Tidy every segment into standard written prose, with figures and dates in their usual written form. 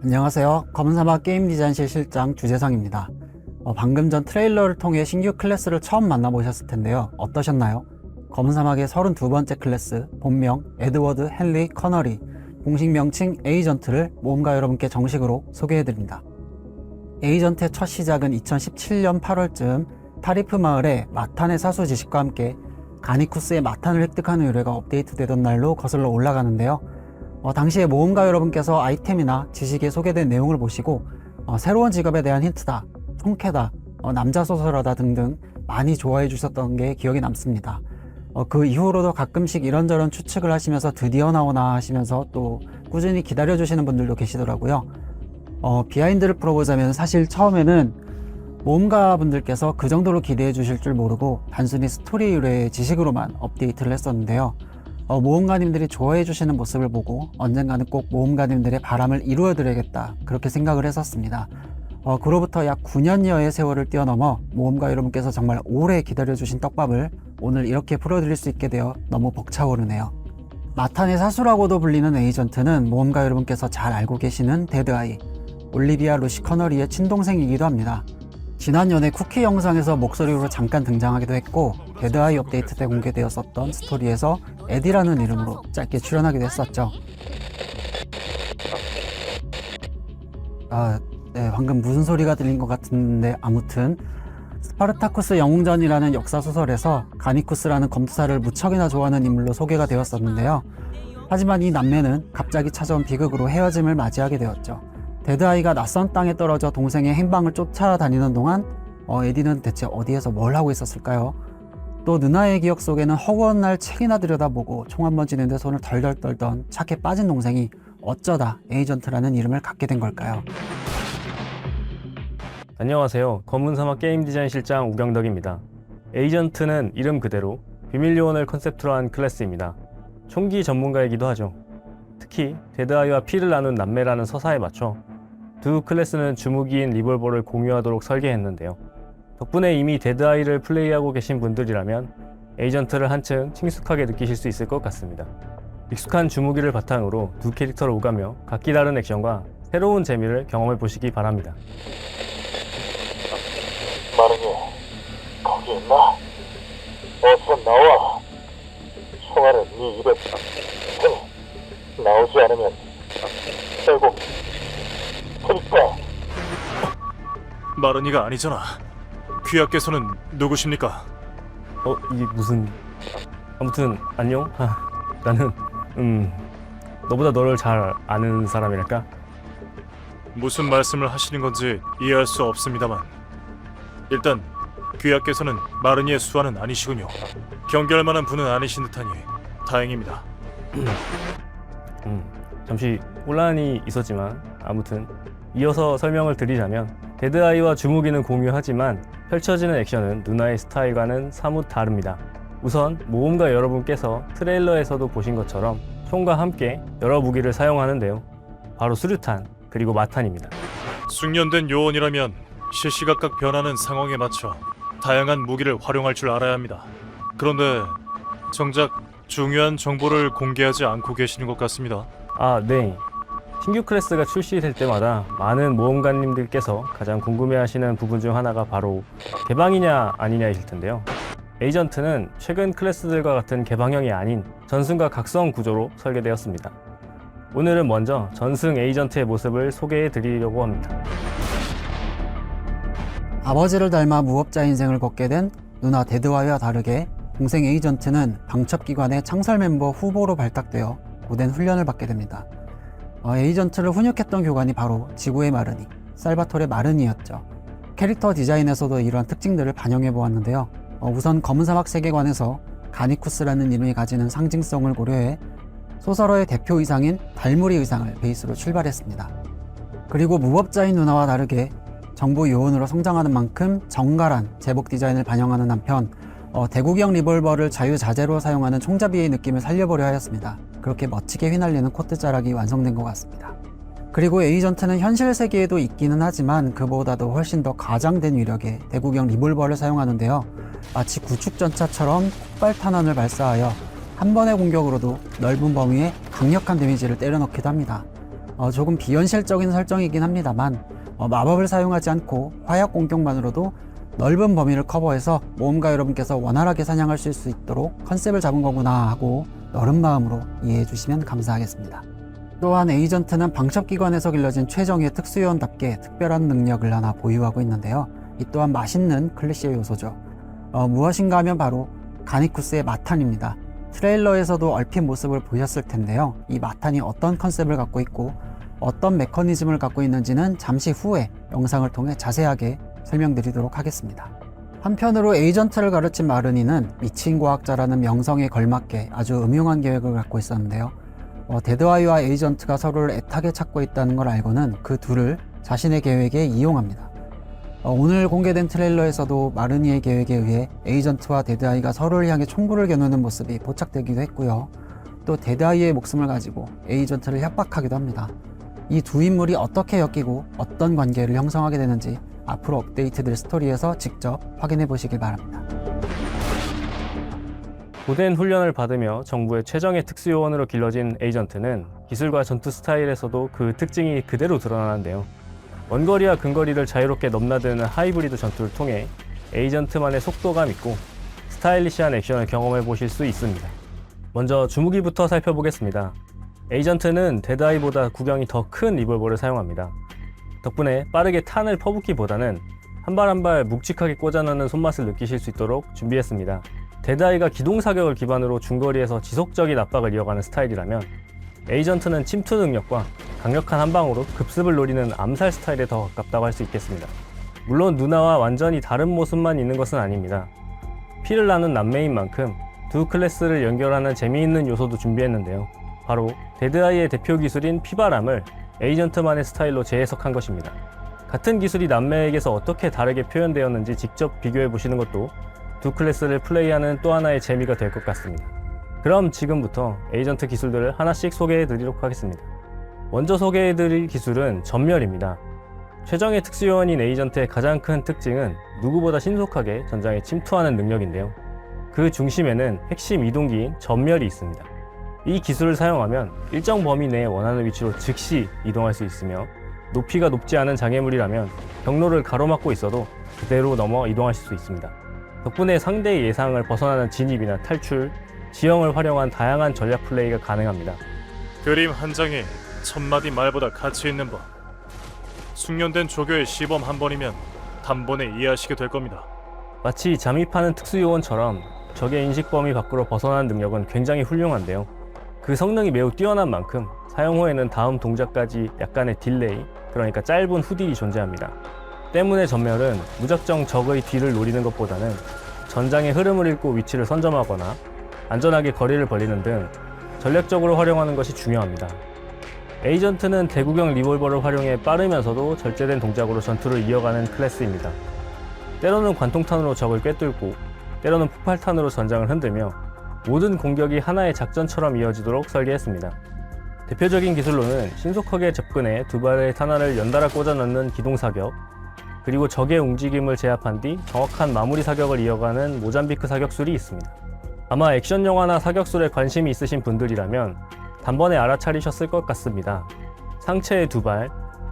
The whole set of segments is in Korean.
안녕하세요. 검은사막 게임 디자인실 실장 주재상입니다. 방금 전 트레일러를 통해 신규 클래스를 처음 만나보셨을 텐데요. 어떠셨나요? 검은사막의 32번째 클래스, 본명 에드워드 헨리 커너리, 공식 명칭 에이전트를 모험가 여러분께 정식으로 소개해드립니다. 에이전트의 첫 시작은 2017년 8월쯤 타리프 마을의 마탄의 사수 지식과 함께 가니쿠스의 마탄을 획득하는 의뢰가 업데이트되던 날로 거슬러 올라가는데요. 당시에 모험가 여러분께서 아이템이나 지식에 소개된 내용을 보시고 새로운 직업에 대한 힌트다, 총캐다, 남자 소설하다 등등 많이 좋아해 주셨던 게 기억에 남습니다. 그 이후로도 가끔씩 이런저런 추측을 하시면서 드디어 나오나 하시면서 또 꾸준히 기다려 주시는 분들도 계시더라고요. 비하인드를 풀어보자면 사실 처음에는 모험가 분들께서 그 정도로 기대해 주실 줄 모르고 단순히 스토리 의뢰의 지식으로만 업데이트를 했었는데요. 모험가님들이 좋아해 주시는 모습을 보고 언젠가는 꼭 모험가님들의 바람을 이루어 드려야겠다, 그렇게 생각을 했었습니다. 그로부터 약 9년여의 세월을 뛰어넘어 모험가 여러분께서 정말 오래 기다려 주신 떡밥을 오늘 이렇게 풀어드릴 수 있게 되어 너무 벅차오르네요. 마탄의 사수라고도 불리는 에이전트는 모험가 여러분께서 잘 알고 계시는 데드아이, 올리비아 루시 커너리의 친동생이기도 합니다. 지난 연애 쿠키 영상에서 목소리로 잠깐 등장하기도 했고, 데드아이 업데이트 때 공개되었었던 스토리에서 에디라는 이름으로 짧게 출연하기도 했었죠. 네, 방금 무슨 소리가 들린 것 같은데 아무튼 스파르타쿠스 영웅전이라는 역사소설에서 가니쿠스라는 검투사를 무척이나 좋아하는 인물로 소개가 되었었는데요. 하지만 이 남매는 갑자기 찾아온 비극으로 헤어짐을 맞이하게 되었죠. 데드아이가 낯선 땅에 떨어져 동생의 행방을 쫓아다니는 동안 에디는 대체 어디에서 뭘 하고 있었을까요? 또 누나의 기억 속에는 허구한 날 책이나 들여다보고 총 한 번 쥐는데 손을 덜덜 떨던 착해 빠진 동생이 어쩌다 에이전트라는 이름을 갖게 된 걸까요? 안녕하세요. 검은사막 게임 디자인 실장 우경덕입니다. 에이전트는 이름 그대로 비밀 요원을 컨셉트로 한 클래스입니다. 총기 전문가이기도 하죠. 특히 데드아이와 피를 나눈 남매라는 서사에 맞춰 두 클래스는 주무기인 리볼버를 공유하도록 설계했는데요. 덕분에 이미 데드아이를 플레이하고 계신 분들이라면 에이전트를 한층 친숙하게 느끼실 수 있을 것 같습니다. 익숙한 주무기를 바탕으로 두 캐릭터를 오가며 각기 다른 액션과 새로운 재미를 경험해 보시기 바랍니다. 마르니, 거기 있나? 어서 나와. 총알을 네 입에 나오지 않으면 결국 테니까. 마르니가 아니잖아. 귀하께서는 누구십니까? 이게 무슨... 아무튼 안녕? 나는 너보다 너를 잘 아는 사람이랄까? 무슨 말씀을 하시는 건지 이해할 수 없습니다만, 일단 귀하께서는 마르니의 수하는 아니시군요. 경계할 만한 분은 아니신 듯하니 다행입니다. 잠시 혼란이 있었지만 아무튼 이어서 설명을 드리자면, 데드아이와 주무기는 공유하지만 펼쳐지는 액션은 누나의 스타일과는 사뭇 다릅니다. 우선 모험가 여러분께서 트레일러에서도 보신 것처럼 총과 함께 여러 무기를 사용하는데요. 바로 수류탄, 그리고 마탄입니다. 숙련된 요원이라면 시시각각 변하는 상황에 맞춰 다양한 무기를 활용할 줄 알아야 합니다. 그런데 정작 중요한 정보를 공개하지 않고 계시는 것 같습니다. 네. 신규 클래스가 출시될 때마다 많은 모험가님들께서 가장 궁금해하시는 부분 중 하나가 바로 개방이냐 아니냐이실 텐데요. 에이전트는 최근 클래스들과 같은 개방형이 아닌 전승과 각성 구조로 설계되었습니다. 오늘은 먼저 전승 에이전트의 모습을 소개해 드리려고 합니다. 아버지를 닮아 무법자 인생을 걷게 된 누나 데드아이와 다르게 동생 에이전트는 방첩기관의 창설 멤버 후보로 발탁되어 고된 훈련을 받게 됩니다. 에이전트를 훈육했던 교관이 바로 지구의 마르니, 살바토레 마르니였죠. 캐릭터 디자인에서도 이러한 특징들을 반영해 보았는데요. 우선 검은사막 세계관에서 가니쿠스라는 이름이 가지는 상징성을 고려해 소설어의 대표 의상인 달무리 의상을 베이스로 출발했습니다. 그리고 무법자인 누나와 다르게 정보 요원으로 성장하는 만큼 정갈한 제복 디자인을 반영하는 한편 대구경 리볼버를 자유자재로 사용하는 총잡이의 느낌을 살려보려 하였습니다. 그렇게 멋지게 휘날리는 코트자락이 완성된 것 같습니다. 그리고 에이전트는 현실 세계에도 있기는 하지만 그보다도 훨씬 더 과장된 위력의 대구경 리볼버를 사용하는데요. 마치 구축전차처럼 폭발탄환을 발사하여 한 번의 공격으로도 넓은 범위에 강력한 데미지를 때려넣기도 합니다. 조금 비현실적인 설정이긴 합니다만 마법을 사용하지 않고 화약 공격만으로도 넓은 범위를 커버해서 모험가 여러분께서 원활하게 사냥할 수 있도록 컨셉을 잡은 거구나 하고 너른 마음으로 이해해 주시면 감사하겠습니다. 또한 에이전트는 방첩기관에서 길러진 최정예 특수요원답게 특별한 능력을 하나 보유하고 있는데요. 이 또한 맛있는 클리셰 요소죠. 무엇인가 하면 바로 가니쿠스의 마탄입니다. 트레일러에서도 얼핏 모습을 보셨을 텐데요. 이 마탄이 어떤 컨셉을 갖고 있고 어떤 메커니즘을 갖고 있는지는 잠시 후에 영상을 통해 자세하게 설명드리도록 하겠습니다. 한편으로 에이전트를 가르친 마르니는 미친 과학자라는 명성에 걸맞게 아주 음흉한 계획을 갖고 있었는데요. 데드아이와 에이전트가 서로를 애타게 찾고 있다는 걸 알고는 그 둘을 자신의 계획에 이용합니다. 오늘 공개된 트레일러에서도 마르니의 계획에 의해 에이전트와 데드아이가 서로를 향해 총구를 겨누는 모습이 포착되기도 했고요. 또 데드아이의 목숨을 가지고 에이전트를 협박하기도 합니다. 이 두 인물이 어떻게 엮이고 어떤 관계를 형성하게 되는지 앞으로 업데이트될 스토리에서 직접 확인해 보시길 바랍니다. 고된 훈련을 받으며 정부의 최정예 특수요원으로 길러진 에이전트는 기술과 전투 스타일에서도 그 특징이 그대로 드러나는데요. 원거리와 근거리를 자유롭게 넘나드는 하이브리드 전투를 통해 에이전트만의 속도감 있고 스타일리시한 액션을 경험해 보실 수 있습니다. 먼저 주무기부터 살펴보겠습니다. 에이전트는 데드아이보다 구경이 더 큰 리볼버를 사용합니다. 덕분에 빠르게 탄을 퍼붓기보다는 한 발 한 발 묵직하게 꽂아넣는 손맛을 느끼실 수 있도록 준비했습니다. 데드아이가 기동사격을 기반으로 중거리에서 지속적인 압박을 이어가는 스타일이라면 에이전트는 침투 능력과 강력한 한방으로 급습을 노리는 암살 스타일에 더 가깝다고 할 수 있겠습니다. 물론 누나와 완전히 다른 모습만 있는 것은 아닙니다. 피를 나눈 남매인 만큼 두 클래스를 연결하는 재미있는 요소도 준비했는데요. 바로 데드아이의 대표 기술인 피바람을 에이전트만의 스타일로 재해석한 것입니다. 같은 기술이 남매에게서 어떻게 다르게 표현되었는지 직접 비교해 보시는 것도 두 클래스를 플레이하는 또 하나의 재미가 될 것 같습니다. 그럼 지금부터 에이전트 기술들을 하나씩 소개해 드리도록 하겠습니다. 먼저 소개해 드릴 기술은 전멸입니다. 최정예 특수요원인 에이전트의 가장 큰 특징은 누구보다 신속하게 전장에 침투하는 능력인데요. 그 중심에는 핵심 이동기인 전멸이 있습니다. 이 기술을 사용하면 일정 범위 내에 원하는 위치로 즉시 이동할 수 있으며 높이가 높지 않은 장애물이라면 경로를 가로막고 있어도 그대로 넘어 이동하실 수 있습니다. 덕분에 상대의 예상을 벗어나는 진입이나 탈출, 지형을 활용한 다양한 전략 플레이가 가능합니다. 그림 한 장에 1000마디 말보다 가치 있는 법. 숙련된 조교의 시범 한 번이면 단번에 이해하시게 될 겁니다. 마치 잠입하는 특수요원처럼 적의 인식 범위 밖으로 벗어나는 능력은 굉장히 훌륭한데요. 그 성능이 매우 뛰어난 만큼 사용 후에는 다음 동작까지 약간의 딜레이, 그러니까 짧은 후딜이 존재합니다. 때문에 전멸은 무작정 적의 뒤를 노리는 것보다는 전장의 흐름을 읽고 위치를 선점하거나 안전하게 거리를 벌리는 등 전략적으로 활용하는 것이 중요합니다. 에이전트는 대구경 리볼버를 활용해 빠르면서도 절제된 동작으로 전투를 이어가는 클래스입니다. 때로는 관통탄으로 적을 꿰뚫고 때로는 폭발탄으로 전장을 흔들며 모든 공격이 하나의 작전처럼 이어지도록 설계했습니다. 대표적인 기술로는 신속하게 접근해 두 발의 탄환을 연달아 꽂아 넣는 기동사격, 그리고 적의 움직임을 제압한 뒤 정확한 마무리 사격을 이어가는 모잠비크 사격술이 있습니다. 아마 액션 영화나 사격술에 관심이 있으신 분들이라면 단번에 알아차리셨을 것 같습니다. 상체에 두 발,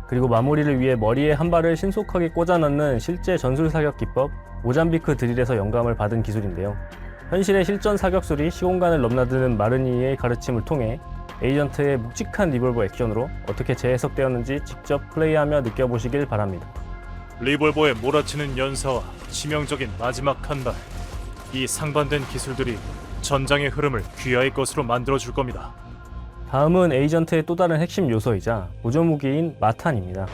그리고 마무리를 위해 머리에 한 발을 신속하게 꽂아 넣는 실제 전술 사격 기법 모잠비크 드릴에서 영감을 받은 기술인데요. 현실의 실전 사격술이 시공간을 넘나드는 마르니의 가르침을 통해 에이전트의 묵직한 리볼버 액션으로 어떻게 재해석되었는지 직접 플레이하며 느껴보시길 바랍니다. 리볼버의 몰아치는 연사와 치명적인 마지막 한 발. 이 상반된 기술들이 전장의 흐름을 귀하의 것으로 만들어줄 겁니다. 다음은 에이전트의 또 다른 핵심 요소이자 보조무기인 마탄입니다.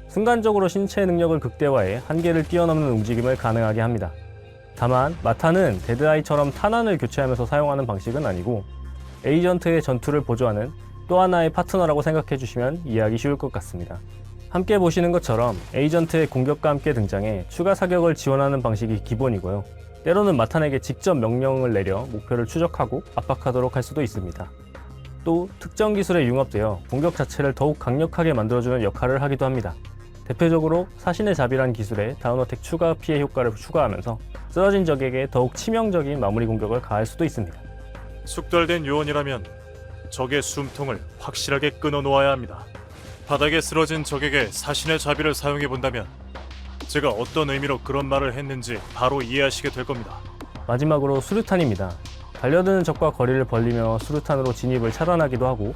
순간적으로 신체 능력을 극대화해 한계를 뛰어넘는 움직임을 가능하게 합니다. 다만 마탄은 데드아이처럼 탄환을 교체하면서 사용하는 방식은 아니고 에이전트의 전투를 보조하는 또 하나의 파트너라고 생각해 주시면 이해하기 쉬울 것 같습니다. 함께 보시는 것처럼 에이전트의 공격과 함께 등장해 추가 사격을 지원하는 방식이 기본이고요. 때로는 마탄에게 직접 명령을 내려 목표를 추적하고 압박하도록 할 수도 있습니다. 또 특정 기술에 융합되어 공격 자체를 더욱 강력하게 만들어주는 역할을 하기도 합니다. 대표적으로 사신의 자비란 기술에 다운어택 추가 피해 효과를 추가하면서 쓰러진 적에게 더욱 치명적인 마무리 공격을 가할 수도 있습니다. 숙달된 요원이라면 적의 숨통을 확실하게 끊어 놓아야 합니다. 바닥에 쓰러진 적에게 사신의 자비를 사용해 본다면 제가 어떤 의미로 그런 말을 했는지 바로 이해하시게 될 겁니다. 마지막으로 수류탄입니다. 달려드는 적과 거리를 벌리며 수류탄으로 진입을 차단하기도 하고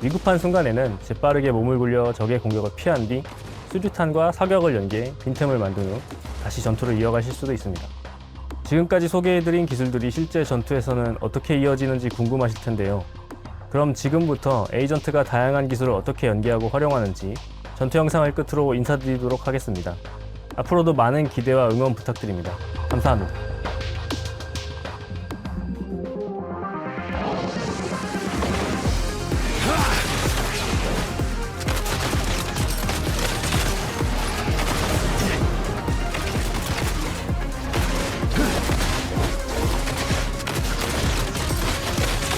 위급한 순간에는 재빠르게 몸을 굴려 적의 공격을 피한 뒤 수류탄과 사격을 연계해 빈틈을 만든 후 다시 전투를 이어가실 수도 있습니다. 지금까지 소개해드린 기술들이 실제 전투에서는 어떻게 이어지는지 궁금하실 텐데요. 그럼 지금부터 에이전트가 다양한 기술을 어떻게 연계하고 활용하는지 전투 영상을 끝으로 인사드리도록 하겠습니다. 앞으로도 많은 기대와 응원 부탁드립니다. 감사합니다.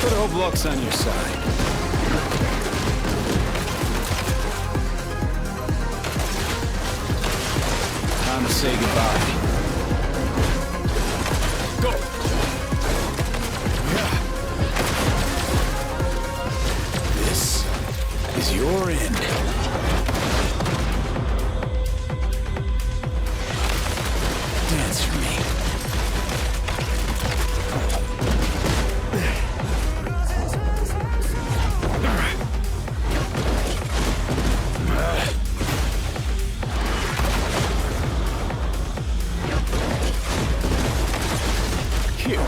Put Oblox on your side. Time to say goodbye. Go! This is your end. Dance for me. Here.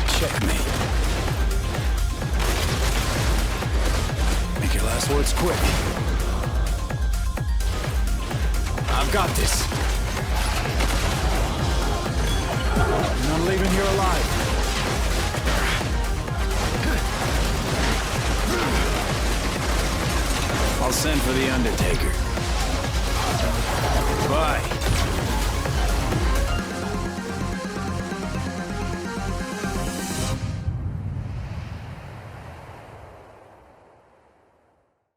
Checkmate. Make your last words quick. I've got this. I'm not leaving here alive. I'll send for the Undertaker. Bye.